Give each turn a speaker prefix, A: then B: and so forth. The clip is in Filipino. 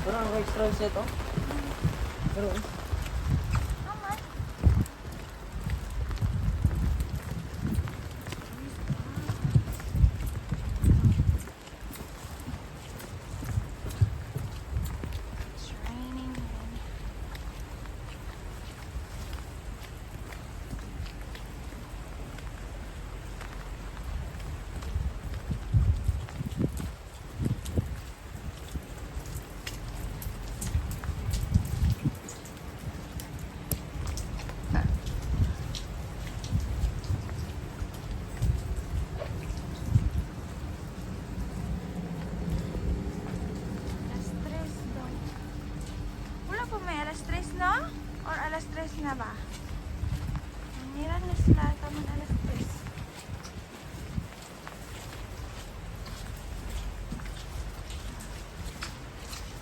A: Parang ang extra set oh. Pero
B: Naman. It's raining. Alas 3 daw. Wala po may alas 3 no? Or alas 3 na ba? Nira na sila. Taman alas 3.